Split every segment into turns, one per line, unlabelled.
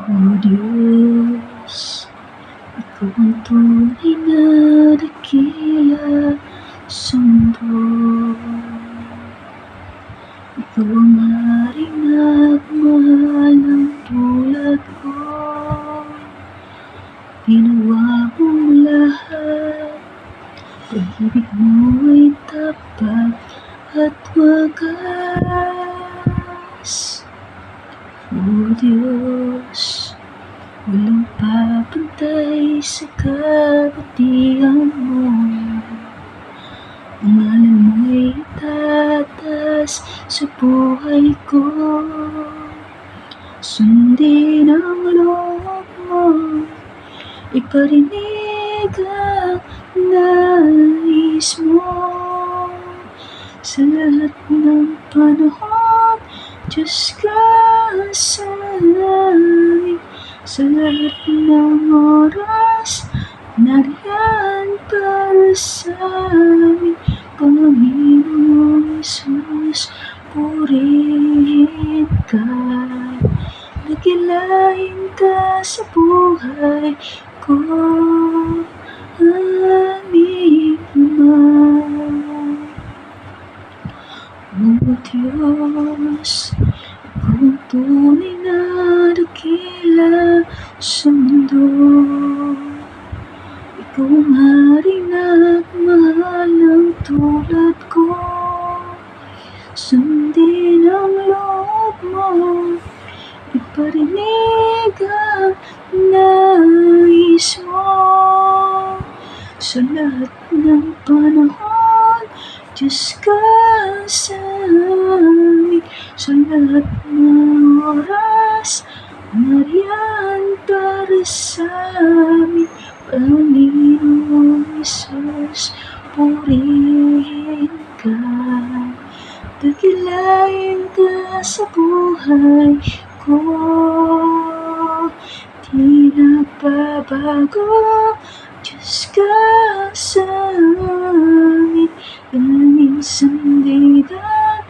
O Diyos, Ikaw ang tunay na dakila sa mundo. Ikaw ang haring nagmahal ng tulad ko. Ginawa mong lahat, pag-ibig mo ay tapat at wagas. O Diyos, walang papantay sa kabutihan mo. Ang ngalan mo'y itatas sa buhay ko. Sundin ang loob mo, iparinig ang nais mo. Sa lahat ng panahon, Diyos ka sa amin. Sa lahat ng oras, nariyan para sa amin. Panginoong Jesus, purihin ka. Dakilain ka sa buhay ko, aming Ama. O Diyos, Ikaw ang tunay na dakila sa mundo. Ikaw ang haring nagmahal ng tulad ko. Sundin ang loob mo, iparinig ang nais mo. Sa lahat ng panahon, Diyos ka sa amin. Sa lahat ng oras, nariyan para sa amin. Panginoong Jesus, purihin ka. Dakilain ka sa buhay ko. Di nagbabago, Diyos ka sa amin. Tanging sandigan,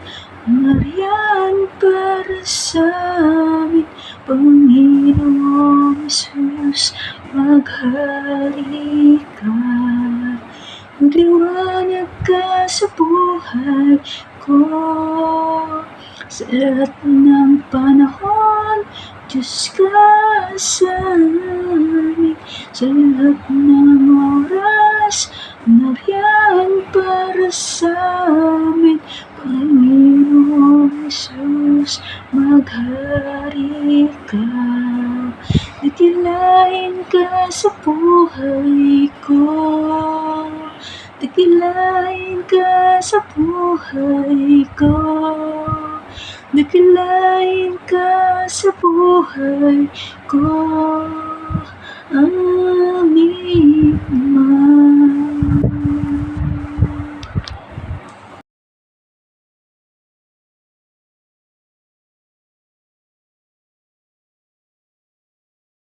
nariyan para sa amin. Panginoong Jesus, maghari ka. Magliwanag ka sa buhay ko. Sa lahat ng panahon, Diyos ka sa amin. Sa lahat ng oras, nariyan para sa amin. Panginoong Jesus, maghari ka. Dakilain ka sa buhay ko. Dakilain ka sa buhay ko. Dakilain ka sa buhay ko, aming